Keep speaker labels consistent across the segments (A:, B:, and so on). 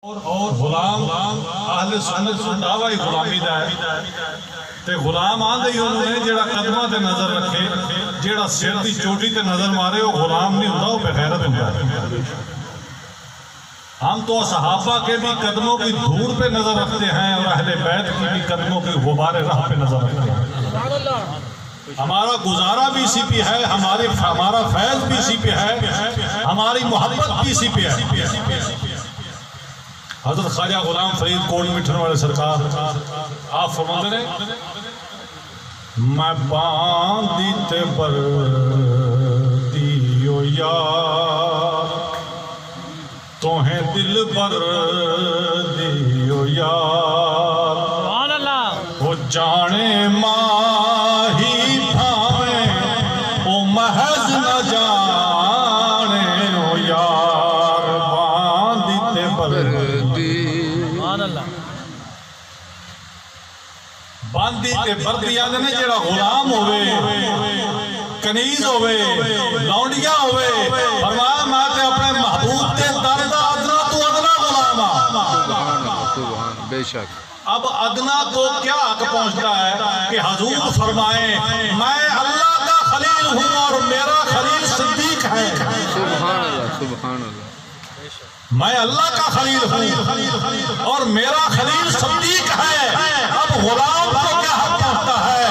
A: اور غلام اہل سنت دا دعوی غلامی دا ہے تے غلام آندے ہی انہوں نے جیڑا قدمہ تے نظر رکھے جیڑا سر دی چوٹی تے نظر مارے وہ غلام نہیں ہوتا وہ بغیرت ہوتا ہے۔ ہم تو صحابہ کے بھی قدموں کی دھور پہ نظر رکھتے ہیں اور اہل بیت کی بھی قدموں کی غبار راہ پہ نظر رکھتے ہیں۔ ہمارا گزارا بھی اسی پہ ہے، ہمارا فیض بھی اسی پہ ہے، ہماری محبت بھی اسی پہ ہے۔ حضرت خواجہ غلام فرید کوٹ مٹھن والے سرکار آپ فرماتے ہیں میں باندھی تے بردیو یار توہیں دل بردیو یار وہ جانے ماہی بھاویں وہ محض نہ جانے او یار باندھی تے بردی باندھی تے بردی آدھے نے جیڑا غلام ہوئے کنیز ہوئے لونڈیا ہوئے فرمایا میں تے اپنے محبوب تے دردہ ادنا تو ادنا غلام
B: بے شک۔
A: اب ادنا کو کیا حق پہنچتا ہے کہ حضور فرمائیں میں اللہ کا خلیل ہوں اور میرا خلیل صدیق ہے۔
B: سبحان اللہ سبحان اللہ۔
A: میں اللہ کا خلیل ہوں اور میرا خلیل صدیق ہے۔ اب غلام کو کیا حق پہنچتا ہے،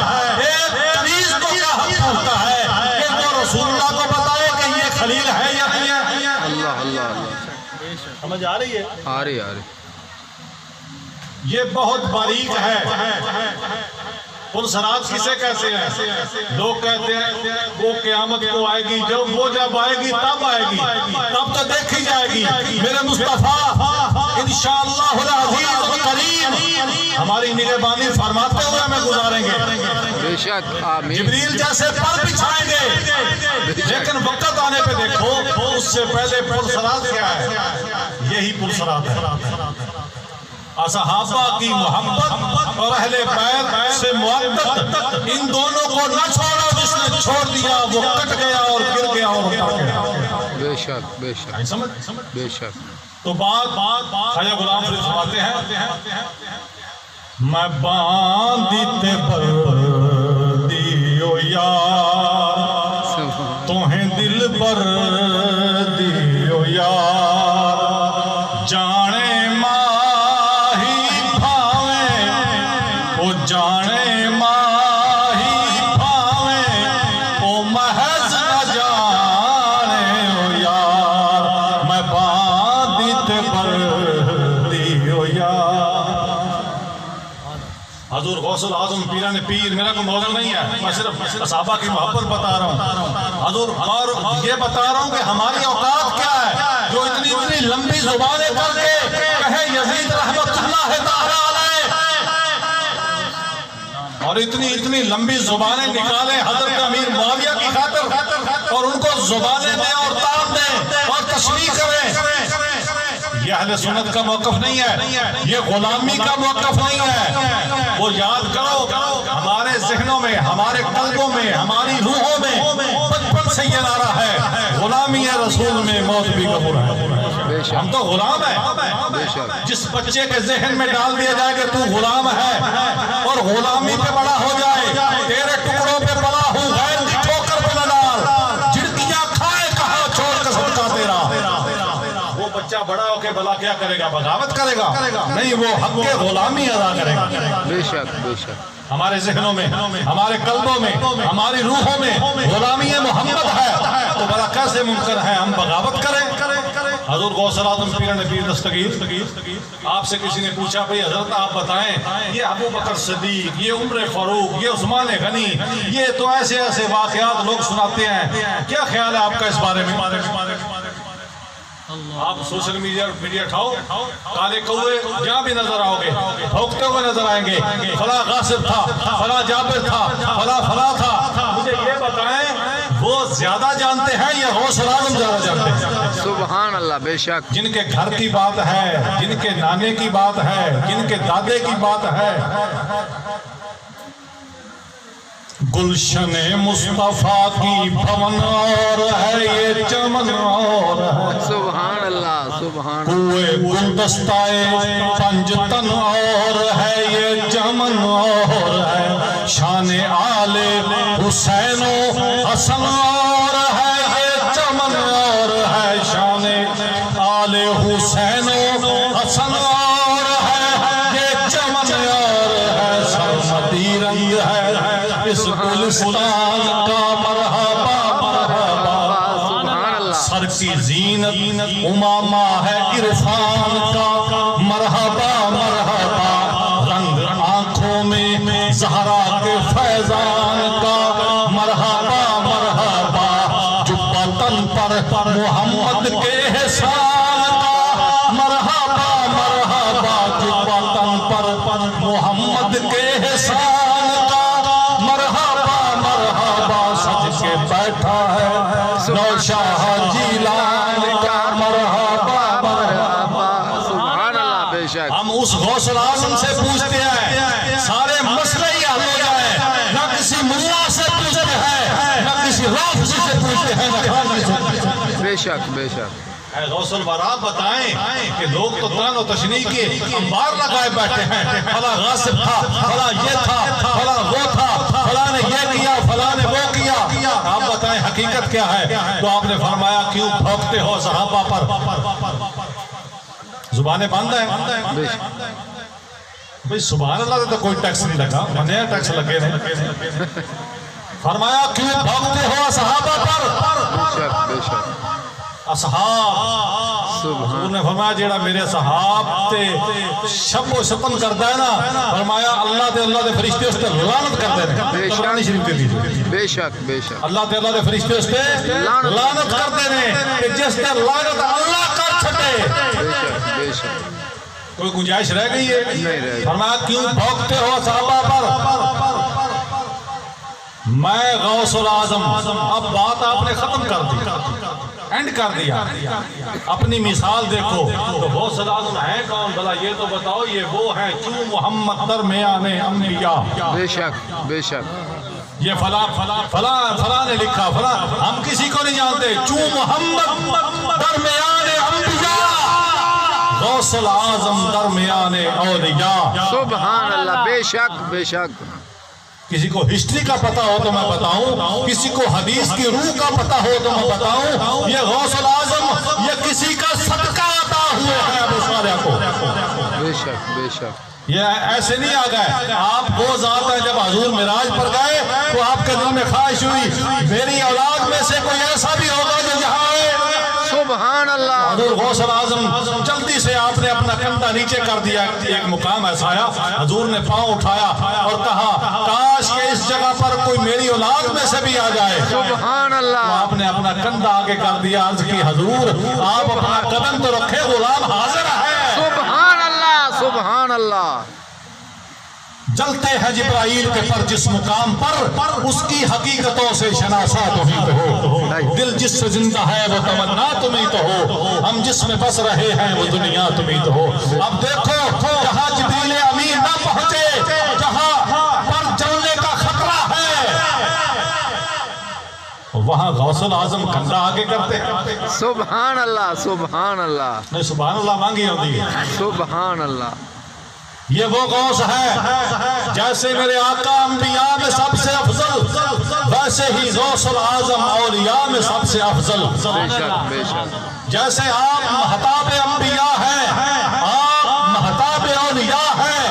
A: ایک کنیز کو کیا حق پہنچتا ہے کہ وہ رسول اللہ کو بتائے کہ یہ خلیل ہے یا نہیں ہے۔
B: اللہ اللہ اللہ۔
A: سمجھ آ رہی ہے؟
B: آ رہی آ رہی۔
A: یہ بہت باریک ہے۔ پرسرات کسے کہتے ہیں؟ لوگ کہتے ہیں وہ قیامت کو آئے گی، جب آئے گی تب آئے گی، تب تو دیکھی جائے گی۔ میرے مصطفیٰ انشاءاللہ العزیز الکریم ہماری نگہبانی فرماتے ہوئے ہمیں گزاریں گے۔
B: بے شک آمین۔
A: جبریل جیسے پر بچھائیں گے، لیکن وقت آنے پہ دیکھو اس سے پہلے پرسرات کیا ہے؟ یہی پرسرات ہے۔ صحابہ کی محبت اور اہل بیت سے محبت ان دونوں کو نہ چھوڑا، جس نے چھوڑ دیا وہ کٹ گیا اور گر گیا اور اتر گیا۔
B: بے شک بے شک بے شک۔
A: تو بات خواجہ غلام فرید فرماتے ہیں میں باندھی تے بردیو یار توہیں دل بردیو یار جانے جانے ماہی بھاویں او محض نہ جانے او یار میں باندھی تے بردی او یار۔ حضور غوث العظم پیران پیر میرا کوئی موضوع نہیں ہے، میں صرف صحابہ کی محبت بتا رہا ہوں حضور، اور یہ بتا رہا ہوں کہ ہماری اوقات کیا ہے جو اتنی لمبی زبانیں کر کے کہے یزید رحمت اللہ تعالی اور اتنی لمبی زبانیں نکالیں حضرت امیر معاویہ کی خاطر اور ان کو زبانیں دیں اور تام دیں اور تشریح کریں۔ یہ اہل سنت کا موقف نہیں ہے، یہ غلامی کا موقف نہیں ہے۔ وہ یاد کرو ہمارے ذہنوں میں، ہمارے قلبوں میں، ہماری روحوں میں بچپن سے یہ نعرہ ہے غلامی ہے رسول میں موت بھی قبول ہے۔ ہم تو غلام ہیں۔ جس بچے کے ذہن میں ڈال دیا جائے کہ تو غلام ہے اور غلامی پہ بڑا ہو جائے، تیرے ٹکڑوں پہ بڑا ہوں غیر کی ٹھوکر پہ نہ ڈال، جھڑکیاں کھائے کہاں چھوڑ کر صدقہ تیرا۔ وہ بچہ بڑا ہو کے بھلا کیا کرے گا؟ بغاوت کرے گا؟ نہیں، وہ حق غلامی ادا کرے گا۔
B: بے شک بے شک۔
A: ہمارے ذہنوں میں، ہمارے قلبوں میں، ہماری روحوں میں غلامی محمد ہے تو بڑا کیسے ممکن ہے ہم بغاوت کریں؟ حضور غوث العظم پیران پیر دستگیر آپ سے کسی نے پوچھا بھئی حضرت آپ بتائیں یہ ابو بکر صدیق، یہ عمر فاروق، یہ عثمان غنی، یہ تو ایسے واقعات لوگ سناتے ہیں، کیا خیال ہے آپ کا اس بارے میں؟ آپ سوشل میڈیا اٹھاؤ، کالے کوئے جہاں بھی نظر آؤ گے بھوکتے ہوئے نظر آئیں گے، فلاں غاصب تھا، فلاں جابر تھا، فلاں تھا۔ مجھے یہ بتائیں وہ زیادہ جانتے ہیں یا غوث العظم زیادہ جانتے ہیں؟
B: سبحان اللہ بے شک۔
A: جن کے گھر کی بات ہے، جن کے نانے کی بات ہے، جن کے دادے کی بات ہے، گلشن مصطفیٰ کی بھون اور ہے یہ چمن اور ہے۔
B: سبحان اللہ سبحان
A: کوئے گلدستائے پنجتن اور ہے یہ چمن اور ہے شان آل حسین و حسن اور ہے یہ چمن اور ہے شان آل حسین و حسن اور ہے یہ چمن اور ہے سرمدی رنگ ہے اس گلستان کا مرحبا سر کی زینت امامہ ہے عرفان کا مرحبا مرحبا رنگ آنکھوں میں زہرا کے فیضان کا مرحبا مرحبا جبہ تن پر محمد کے احسان کا مرحبا مرحبا جبہ تن پر محمد کے احسان کا مرحبا مرحبا سج کے بیٹھا ہے نوشاہ جیلان کا مرحبا مرحبا
B: سبحان اللہ بے شک
A: ہم اس غوث اعظم سے پوچھتے ہیں سارے مسئلے ہی حل ہو جائے نہ کسی ملا سے پوچھتے ہیں نہ کسی رافضی سے پوچھتے ہیں نہ خارجی سے پوچھتے ہیں
B: بے شک بے شک
A: اے غوث الورا بتائیں کہ لوگ تو تن و تشنیع کے انبار لگائے بیٹھے ہیں فلاں غاصب تھا فلاں یہ تھا فلاں وہ تھا فلاں نے یہ کیا فلاں نے وہ کیا آپ بتائیں حقیقت کیا ہے تو آپ نے فرمایا کیوں بھوکتے ہو صحابہ پر زبانیں بند ہیں
B: بے شک
A: بھئی سبحان اللہ سے تو کوئی ٹیکس نہیں لگا منع ٹیکس لگے نہیں فرمایا کیوں بھوکتے ہو صحابہ پر
B: بے شک بے شک
A: اصحاب حضور نے فرمایا جیڑا میرے صحاب تے شب و شپن کرتا ہے نا فرمایا اللہ دے فرشتے اس تے لعنت کر دے
B: بے شک
A: قرآن شریف دے دیجئے
B: بے شک بے شک
A: اللہ دے فرشتے اس تے لعنت کر دے کہ جس تے لعنت اللہ کر چھٹے
B: بے شک بے شک
A: کوئی گنجائش رہ گئی ہے
B: نہیں رہ گئی
A: فرمایا کیوں بھوکتے ہو صحابہ پر میں غوث الاعظم اب بات آپ نے ختم کر دی اینڈ کر دیا اپنی مثال دیکھو تو غوث الاعظم ہے کون بھلا یہ تو بتاؤ یہ وہ ہے چوں محمد درمیان انبیاء
B: بے شک بے شک
A: یہ فلاں نے لکھا فلاں ہم کسی کو نہیں جانتے چوں محمد درمیان انبیاء غوث الاعظم درمیان اولیاء
B: سبحان اللہ بے شک بے شک
A: کسی کو ہسٹری کا پتہ ہو تو میں بتاؤں کسی کو حدیث کی روح کا پتہ ہو تو میں بتاؤں یہ غوث الاعظم یہ کسی کا صدقہ عطا ہوئے ہیں ابو صالح کو
B: بے شک بے شک
A: یہ ایسے نہیں آ گئے آپ وہ ذات ہے جب حضور معراج پر گئے تو آپ کے دل میں خواہش ہوئی میری اولاد میں سے کوئی ایسا بھی ہوگا جو یہاں آئے
B: سبحان اللہ
A: حضور غوث الاعظم جلدی سے آپ نے اپنا کندھا نیچے کر دیا ایک مقام ایسا آیا حضور نے پاؤں اٹھایا اور کہا کاش کہ اس جگہ پر کوئی میری اولاد میں سے بھی آ جائے
B: سبحان
A: تو
B: اللہ
A: آپ نے اپنا کندھا آگے کر دیا عرض کی حضور آپ اپنا قدم تو رکھے غلام حاضر ہے
B: سبحان اللہ سبحان اللہ
A: جلتے ہیں جبرائیل کے پر جس مقام پر اس کی حقیقتوں سے شناسا تمہیں تو ہو دل جس سے زندہ ہے وہ تمنا تمہیں تو ہو ہم جس میں بس رہے ہیں وہ دنیا تمہیں تو ہو اب دیکھو جہاں جبریل امین نہ پہنچے جہاں پر جلنے کا خطرہ ہے وہاں غوث الاعظم کندھا آگے کرتے
B: سبحان اللہ سبحان اللہ
A: نہیں سبحان اللہ مانگی ہوتی ہے
B: سبحان اللہ
A: یہ وہ غوث ہے جیسے میرے آقا انبیاء میں سب سے افضل ویسے ہی غوث الاعظم اولیاء میں سب سے افضل
B: بے شک بے شک
A: جیسے آپ مہتاب انبیاء ہیں آپ مہتاب اولیاء ہیں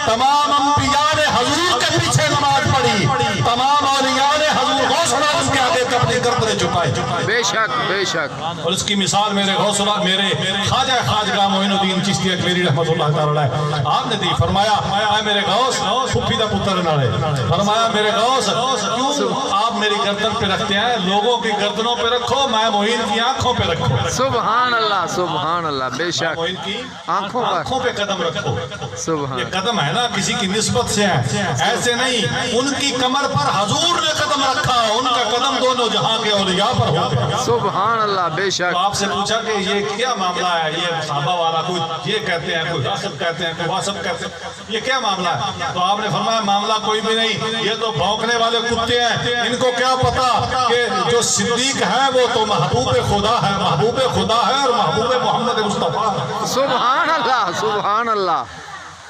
A: تمام انبیاء نے حضور کے پیچھے نماز پڑھی تمام اولیاء نے حضور غوث الاعظم کے آگے اپنی گردنیں جھکائی
B: بے شک بے شک
A: اور اس کی مثال میرے غوث اللہ میرے خواجہ خواجگاہ معین الدین چشتی اکلیری رحمت اللہ تعالی آپ نے دی فرمایا اے میرے غوث پھپھی دا پتر نالے فرمایا میرے غوث کیوں آپ میری گردن پہ رکھتے ہیں لوگوں کی گردنوں پہ رکھو میں معین کی آنکھوں پہ رکھو
B: سبحان اللہ بے شک
A: معین کی
B: آنکھوں
A: پہ قدم رکھو
B: سبحان
A: یہ قدم ہے نا کسی کی نسبت سے ہے ایسے نہیں ان کی کمر پر حضور نے قدم رکھا ان کا قدم دونوں جہاں کے اولیاء پر ہوتے ہیں
B: سبحان اللہ بے شک
A: تو آپ سے پوچھا کہ یہ کیا معاملہ ہے یہ صحابہ والا کوئی یہ کہتے ہیں کوئی غاصب کہتے ہیں کوئی واسب کہتے ہیں یہ کیا معاملہ ہے تو آپ نے فرمایا معاملہ کوئی بھی نہیں یہ تو بھونکنے والے کتے ہیں ان کو کیا پتا کہ جو صدیق ہے وہ تو محبوب خدا ہے، محبوب خدا ہے اور محبوب محمد مصطفیٰ ہے۔
B: سبحان اللہ سبحان اللہ۔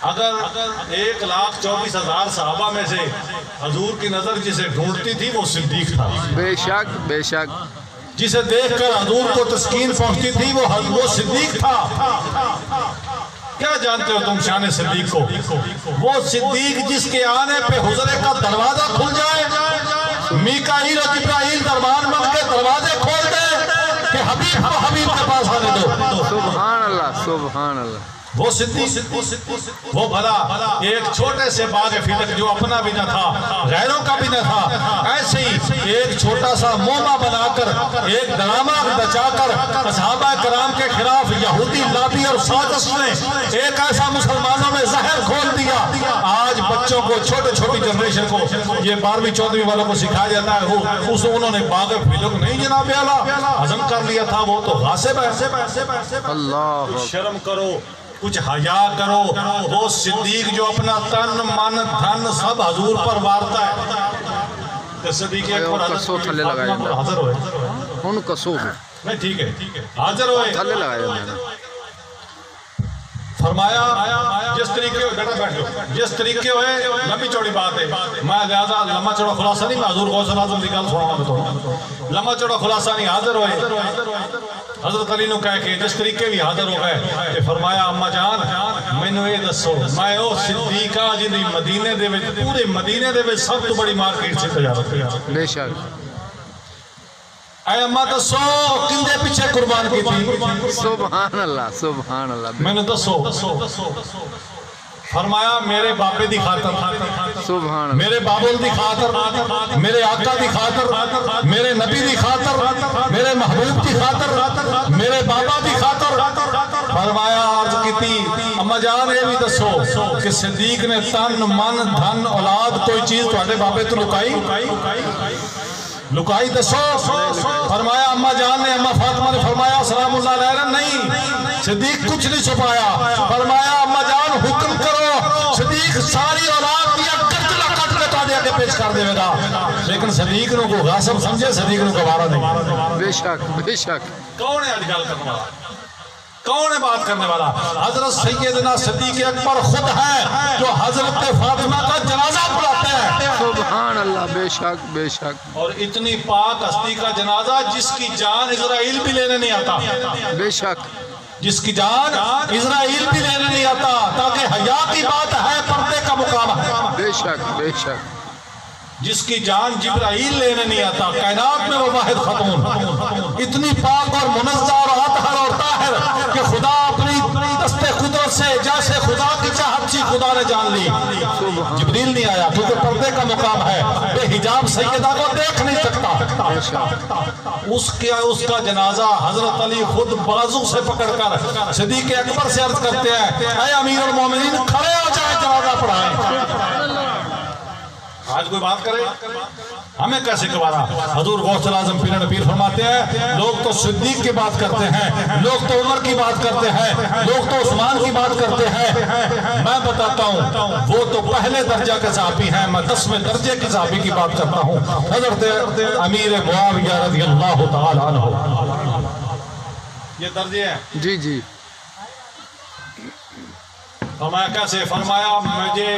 A: اگر 1,24,000 صحابہ میں سے حضور کی نظر جسے ڈھونڈتی تھی وہ صدیق تھا،
B: بے شک بے شک۔
A: جسے دیکھ کر حضور کو تسکین پہنچتی تھی وہ صدیق تھا۔ کیا جانتے ہو تم شان صدیق کو؟ وہ صدیق جس کے آنے پہ حضرے کا دروازہ کھل جائے، میکائیل اور جبرائیل دربان بن کے دروازے کھول دے کہ حبیب کو حبیب کے پاس آنے دو۔
B: سبحان اللہ سبحان اللہ۔
A: وہ صدیق، وہ بھلا ایک چھوٹے سے باغ فدق جو اپنا بھی نہ تھا غیروں کا بھی نہ تھا، ایسے ہی ایک چھوٹا سا موما بنا کر ایک ڈرامہ رچا کر صحابہ کرام کے خلاف یہودی لابی اور سازش نے ایک ایسا مسلمانوں میں زہر کھول دیا۔ آج بچوں کو چھوٹے چھوٹی جنریشن کو یہ 12ویں 14ویں والوں کو سکھایا جاتا ہے انہوں نے باغ فدق نہیں جناب اعلیٰ ہضم کر لیا تھا، وہ تو غاصب ہے۔
B: اللہ
A: شرم کرو، کچھ حیا کرو۔ وہ صدیق جو اپنا تن من دھن سب حضور پر وارتا ہے، صدیق اکبر حاضر ہوئے
B: ان کا سو
A: نہیں ٹھیک ہے حاضر ہوئے
B: تھلے لگایا میں نے۔
A: فرمایا جس طریقے ہوئے بیٹا بیٹھ جاؤ، جس طریقے ہوئے لمبی چوڑی بات ہے، میں لہذا لمبا چوڑا خلاصہ نہیں، میں حضور غوث اعظم کی گل سناؤں گا تو لمبا چوڑا خلاصہ نہیں۔ حاضر ہوئے حضرت علی نے کہا کہ جس طریقے بھی حاضر ہو گئے کہ فرمایا اما جان مینوں یہ دسو میں او صدیقہ جنہی مدینے دے وچ پورے مدینے دے وچ سب تو بڑی مارکیٹ سے تجارت کی،
B: بے شک۔
A: اے اما دسو کندے پیچھے قربان کی تھی؟
B: سبحان اللہ سبحان اللہ۔
A: میں نے دسو، فرمایا میرے باپے دی خاطر،
B: سبحان اللہ۔
A: میرے بابول دی خاطر، میرے آقا دی خاطر، میرے نبی دی خاطر، میرے محبوب دی خاطر، میرے بابا دی خاطر۔ فرمایا عرض کیتی اما جان یہ بھی دسو کہ صدیق نے تن من دھن اولاد کوئی چیز تواڈے بابے تو لکائی دسو؟ فرمایا اما جان نے، اما فاطمہ نے فرمایا سلام اللہ علیہ نہیں، صدیق کچھ نہیں چھپایا۔ فرمایا اما جان حکم کرو صدیق ساری اولاد دیا گردلا کٹ کے تواڈے اگے پیش کر دے گا، لیکن صدیق نو کو غاصب سمجھے، صدیق نو گوارا نہیں۔
B: بے شک بے شک۔
A: کون ہے آج گل کرنے والا؟ کون ہے بات کرنے والا؟ حضرت سیدنا صدیق اکبر خود ہے جو حضرت فاطمہ کا جنازہ پڑھاتے ہیں۔
B: سبحان اللہ بے شک بے شک۔
A: اور اتنی پاک ہستی کا جنازہ جس کی جان اسرائیل بھی لینے نہیں آتا،
B: بے شک۔
A: جس کی جان اسرائیل بھی لینے نہیں آتا، تاکہ حیا کی بات ہے، پردے کا مقام ہے۔
B: بے شک بے شک۔
A: جس کی جان جبرائیل لینے نہیں آتا، کائنات میں وہ واحد ختم، اتنی پاک اور منزہ اور اطہر اور طاہر کہ خدا اپنی دست قدرت سے جیسے خدا کی چاہت تھی خدا نے جان لی، جبریل نہیں آیا کیونکہ پردے کا مقام ہے، بے حجاب سیدہ کو دیکھ نہیں سکتا۔ اس کا جنازہ حضرت علی خود بازو سے پکڑ کر صدیق اکبر سے عرض کرتے ہیں اے امیر المومنین کھڑے ہو جائے جنازہ پڑھائیں۔ آج کوئی بات کرے ہمیں کیسے گوارا؟ حضور غوث اعظم پیر نبیر فرماتے ہیں لوگ تو صدیق کی بات کرتے ہیں، لوگ تو عمر کی بات کرتے ہیں، لوگ تو عثمان کی بات کرتے ہیں، میں بتاتا ہوں وہ تو پہلے درجہ کے صحابی ہیں، میں 10ویں درجے کی صحابی کی بات کرتا ہوں، حضرت امیر معاویہ رضی اللہ تعالی عنہ۔ یہ درجے ہیں
B: جی جی۔
A: فرمایا کیسے؟ فرمایا مجھے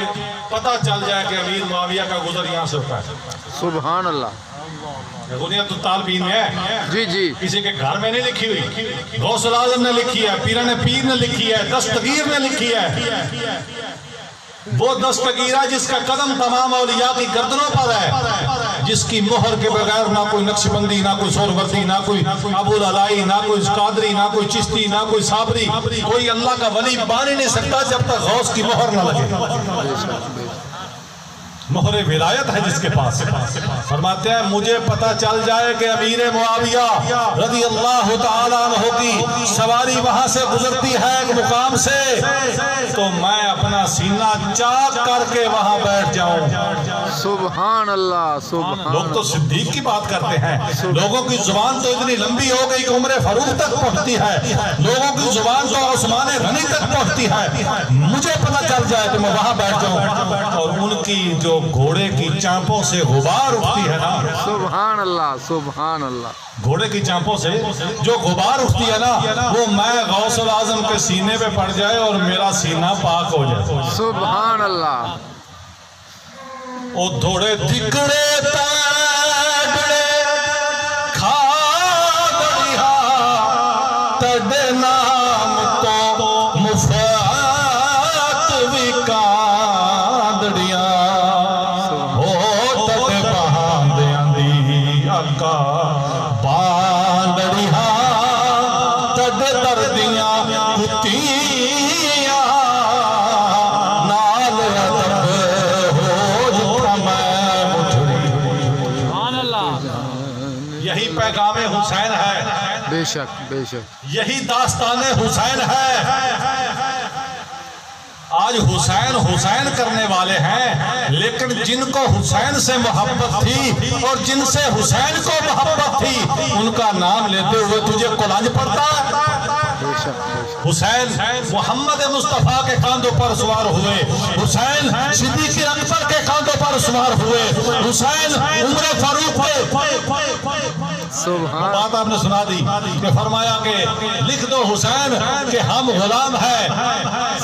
A: پتہ چل جائے کہ امیر معاویہ کا گزر یہاں سے ہوتا ہے۔
B: سبحان اللہ۔
A: دنیا تو طالبین ہے،
B: جی جی۔
A: کسی کے گھر میں نہیں لکھی ہوئی، غوث اعظم نے لکھی ہے، پیران پیر نے لکھی ہے، دستگیر نے لکھی ہے۔ وہ دستگیرہ جس کا قدم تمام اولیاء کی گردنوں پر ہے، جس کی مہر کے بغیر نہ کوئی نقش بندی، نہ کوئی سہروردی، نہ کوئی ابو العلائی، نہ کوئی قادری، نہ کوئی چشتی، نہ کوئی صابری، کوئی اللہ کا ولی بان ہی نہیں سکتا جب تک غوث کی مہر نہ لگے۔ مہر ولایت ہے جس کے پاس۔ فرماتے ہیں مجھے پتہ چل جائے کہ امیر معاویہ رضی اللہ تعالیٰ عنہ کی سواری وہاں سے گزرتی ہے ایک مقام سے، تو میں اپنا سینہ چاک کر کے وہاں بیٹھ جاؤں۔
B: سبحان اللہ سبحان
A: لوگ تو صدیق کی بات کرتے ہیں، لوگوں کی زبان تو اتنی لمبی ہو گئی کہ عمر فاروق تک پہنچتی ہے، لوگوں کی زبان تو عثمان غنی تک پہنچتی ہے، مجھے پتہ چل جائے تو میں وہاں بیٹھ جاؤں اور ان کی جو گھوڑے کی چانپوں سے غبار اٹھتی ہے نا،
B: سبحان اللہ سبحان اللہ
A: گھوڑے کی چانپوں سے جو غبار اٹھتی ہے نا، وہ میں غوث الاعظم کے سینے پہ پڑ جائے اور میرا سینہ پاک ہو جائے۔
B: سبحان اللہ
A: او تھوڑے دکڑے تاگڑے کھاگڑیا تڑے نام تو مفات وکاندڑیا او تڑے باندیاں دی اکا باندڑیا تڑے دردیاں کتیاں نال ادب یہی پیغام حسین ہے،
B: بے شک بے شک
A: یہی داستان حسین ہے۔ آج حسین حسین کرنے والے ہیں، لیکن جن کو حسین سے محبت تھی اور جن سے حسین کو محبت تھی ان کا نام لیتے ہوئے تجھے کلنج پڑتا ہے۔
B: بے شک بے شک
A: حسین محمد مصطفیٰ کے کاندھوں پر سوار ہوئے، حسین صدیق اکبر کے کاندھوں پر سوار ہوئے، حسین عمر فاروق کے
B: سبحان
A: بات آپ نے سنا دی کہ فرمایا کہ لکھ دو حسین کہ ہم غلام ہیں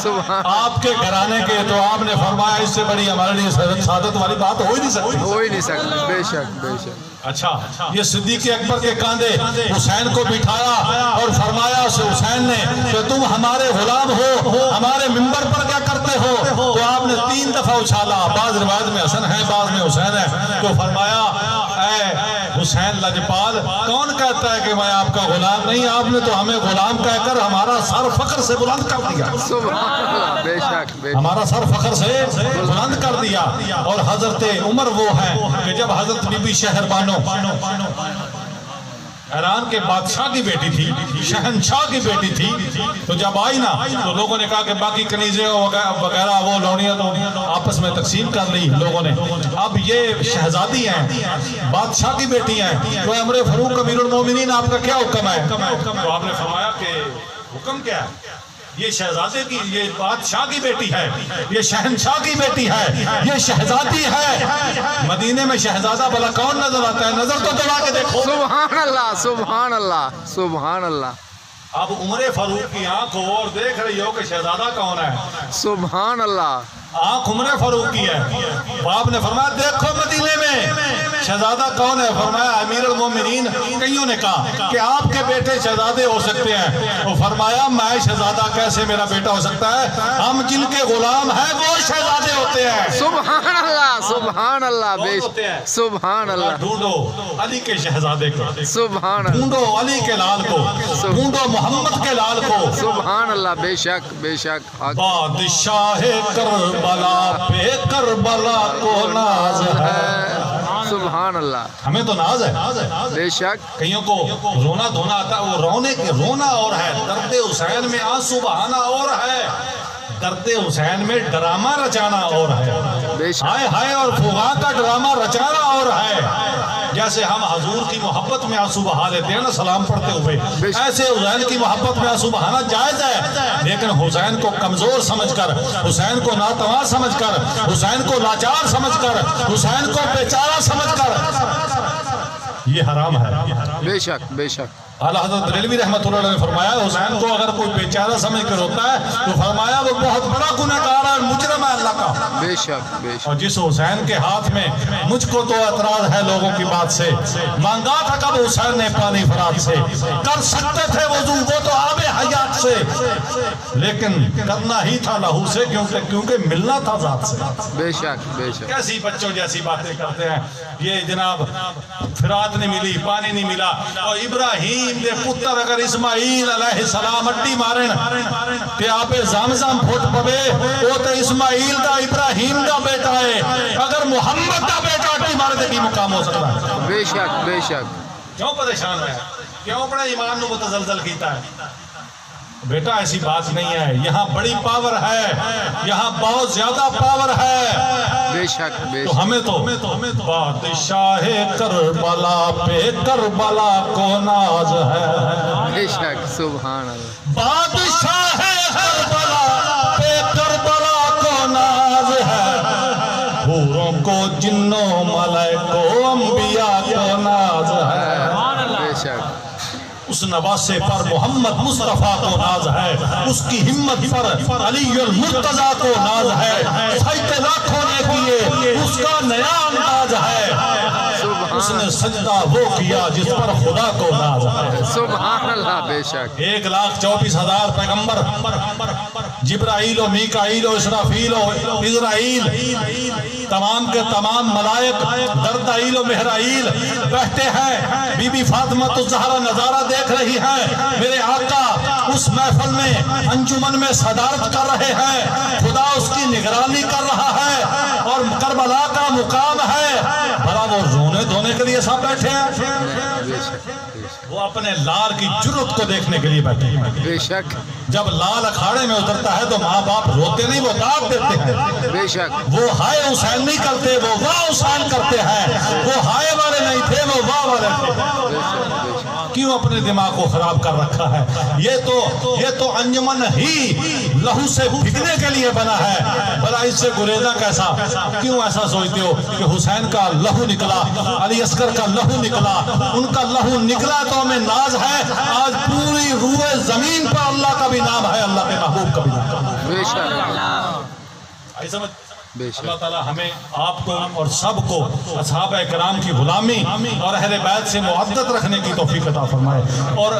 B: سبحان
A: آپ کے گھرانے کے، تو آپ نے فرمایا اس سے بڑی ہمارے لیے سعادت والی بات ہو ہی نہیں سکتی۔
B: ہو ہی نہیں سکتا بے شک بے شک
A: اچھا یہ صدیق اکبر کے کاندھے حسین کو بٹھایا اور فرمایا حسین نے کہ تم ہمارے غلام ہو، ہمارے منبر پر کیا کرتے ہو؟ تو آپ نے 3 دفعہ اچھالا، بعض روایت میں حسن ہے بعض میں حسین ہے، تو فرمایا اے حسین لجپال کون کہتا ہے کہ میں آپ کا غلام نہیں؟ آپ نے تو ہمیں غلام کہہ کر ہمارا سر فخر سے بلند کر دیا،
B: سبحان اللہ بے شک بے شک
A: ہمارا سر فخر سے بلند کر دیا۔ اور حضرت عمر وہ ہے کہ جب حضرت بی بی شہر بانو ایران کے بادشاہ کی بیٹی تھی، شہنشاہ کی بیٹی تھی، تو جب آئی نا تو لوگوں نے کہا کہ باقی کنیزیں وغیرہ وہ لونیاں تو آپس میں تقسیم کر لی لوگوں نے، اب یہ شہزادی ہیں بادشاہ کی بیٹی ہیں، تو عمر فاروق امیر المومنین آپ کا کیا حکم ہے؟ تو آپ نے فرمایا کہ حکم کیا ہے؟ یہ شہزادے کی، یہ بادشاہ کی بیٹی ہے، یہ شہنشاہ کی بیٹی ہے، یہ شہزادی ہے۔ مدینے میں شہزادہ بھلا کون نظر آتا ہے؟ نظر تو دوڑا کے دیکھو۔
B: سبحان اللہ سبحان اللہ سبحان اللہ
A: اب عمر فاروق کی آنکھ ہو اور دیکھ رہی ہو کہ شہزادہ کون ہے،
B: سبحان اللہ
A: آنکھ عمر فاروق کی ہے۔ باپ نے فرمایا دیکھو مدینے میں شہزادہ کون ہے؟ فرمایا امیر المومنین۔ کئیوں نے کہا کہ آپ کے بیٹے شہزادے ہو سکتے ہیں، وہ فرمایا میں شہزادہ کیسے میرا بیٹا ہو سکتا ہے؟ ہم جن کے غلام ہیں وہ شہزادے ہوتے ہیں۔
B: سبحان اللہ سبحان اللہ بے شک سبحان اللہ
A: ڈھونڈو علی کے شہزادے کو،
B: سبحان اللہ
A: ڈھونڈو علی کے لال کو، ڈھونڈو محمد کے لال کو۔
B: سبحان اللہ بے شک بے شک
A: بادشاہ کربلا پہ کربلا کو ناز ہے۔
B: سبحان اللہ
A: ہمیں تو ناز ہے
B: بے شک
A: کئیوں کو رونا دھونا آتا ہے، وہ رونے کے رونا اور ہے، درد حسین میں آنسو بہانا اور ہے، درد حسین میں ڈرامہ رچانا اور ہے، ہائے ہائے اور فغاں کا ڈرامہ رچانا اور ہے۔ جیسے ہم حضور کی محبت میں آنسو بہا لیتے ہیں نا سلام پڑھتے ہوئے، ایسے حسین کی محبت میں آنسو بہانا جائز ہے، لیکن حسین کو کمزور سمجھ کر، حسین کو ناتواں سمجھ کر، حسین کو لاچار سمجھ کر، حسین کو بیچارہ سمجھ کر، یہ حرام ہے۔
B: بے شک بے شک
A: اعلیٰ حضرت بریلوی رحمۃ اللہ علیہ نے فرمایا حسین کو اگر کوئی بیچارہ سمجھ کر ہوتا ہے تو فرمایا وہ بہت بڑا گنہگار ہے اور مجرم ہے اللہ کا۔
B: بے شک بے شک
A: اور جس حسین کے ہاتھ میں مجھ کو تو اعتراض ہے لوگوں کی بات سے، مانگا تھا کب حسین نے پانی فرات سے، کر سکتے تھے وضو وہ تو آب حیات سے، لیکن کرنا ہی تھا لہو سے کیونکہ ملنا تھا ذات سے۔
B: بے شک بے شک
A: کیسی بچوں جیسی باتیں کرتے ہیں یہ جناب، فرات نہیں ملی، پانی نہیں ملا، اور ابراہیم دے پتر اگر اسماعیل علیہ السلام اٹی مارن تے آپ زمزم پھٹ پوے، وہ تے اسماعیل دا ابراہیم دا بیٹا ہے، اگر محمد دا بیٹا اٹی مارے تے کی مقام ہو سکتا ہے؟
B: بے شک بے شک
A: کیوں پریشان ہے؟ کیوں اپنے ایمان نو متزلزل کیتا ہے؟ بیٹا ایسی بات نہیں ہے، یہاں بڑی پاور ہے، یہاں بہت زیادہ پاور ہے۔
B: بے شک بے
A: تو
B: شک
A: ہمیں تو بادشاہ کربلا پہ کربلا کو ناز ہے،
B: بے شک سبحان اللہ
A: بادشاہ کربلا پہ کربلا کو ناز ہے، حوروں کو جنوں ملائکوں انبیاء کو ناز ہے،
B: بے شک
A: اس نواسے پر محمد مصطفیٰ کو ناز ہے، اس کی ہمت پر علی المرتضیٰ کو ناز ہے، سجدے لاکھوں نے کیے اس کا نیا انداز ہے، اس نے سجدہ وہ کیا جس پر خدا کو ناز ہے۔
B: سبحان اللہ بے شک
A: 1,24,000 پیغمبر، جبرائیل و میکائیل و اسرافیل و عزرائیل، تمام کے تمام ملائک، دردائیل و مہرائیل کہتے ہیں، بی بی فاطمہ الزہرا نظارہ دیکھ رہی ہے، میرے آقا اس محفل میں انجمن میں صدارت کر رہے ہیں، خدا اس کی نگرانی کر رہا ہے، اور کربلا کا مقام ہے، بھلا وہ رونے دھونے کے لیے سب بیٹھے ہیں؟
B: بے شک
A: وہ اپنے لال کی جرت کو دیکھنے کے لیے بیٹھے ہیں۔
B: بے شک
A: جب لال اکھاڑے میں اترتا ہے تو ماں باپ روتے نہیں، وہ داد دیتے ہیں،
B: بے شک
A: وہ ہائے حسین نہیں کرتے، وہ واہ حسین کرتے ہیں، وہ ہائے والے نہیں تھے، وہ واہ والے تھے۔ کیوں اپنے دماغ کو خراب کر رکھا ہے؟ یہ تو انجمن ہی لہو سے بھگنے کے لیے بنا ہے، بھلا اس سے گریزہ کیسا؟ کیوں ایسا سوچتے ہو کہ حسین کا لہو نکلا، علی اصغر کا لہو نکلا، ان کا لہو نکلا تو ہمیں ناز ہے، آج پوری روئے زمین پر اللہ کا بھی نام ہے، اللہ کے محبوب کا بھی نام ہے۔
B: بے شک
A: آئی سمجھ؟
B: بے شک
A: اللہ تعالی ہمیں آپ کو اور سب کو اصحابہ کرام کی غلامی اور اہل بیت سے محبت رکھنے کی توفیق عطا فرمائے، اور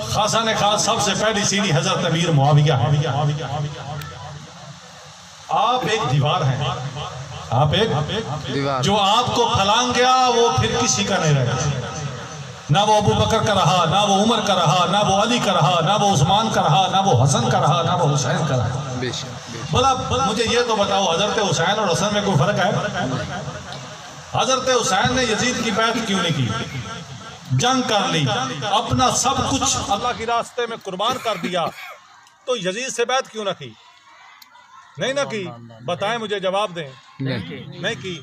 A: خاصہ نے خاص سب سے پہلی سیڑھی حضرت امیر معاویہ ہے۔ آپ ایک دیوار ہیں، آپ ایک
B: دیوار
A: جو آپ کو پھلانگ گیا وہ پھر کسی کا نہیں رہے، نہ وہ ابو بکر کا رہا، نہ وہ عمر کا رہا، نہ وہ علی کا رہا، نہ وہ عثمان کا رہا، نہ وہ حسن کا رہا، نہ وہ حسین کا رہا۔
B: بے شک
A: بھلا مجھے یہ تو بتاؤ، حضرت حسین اور حسن میں کوئی فرق ہے؟ حضرت حسین نے یزید کی بیعت کیوں نہیں کی؟ جنگ کر لی، اپنا سب کچھ اللہ کے راستے میں قربان کر دیا، تو یزید سے بیعت کیوں نہ کی؟ نہیں نہ کی؟ بتائیں مجھے، جواب دیں۔
B: نہیں
A: نہیں کی۔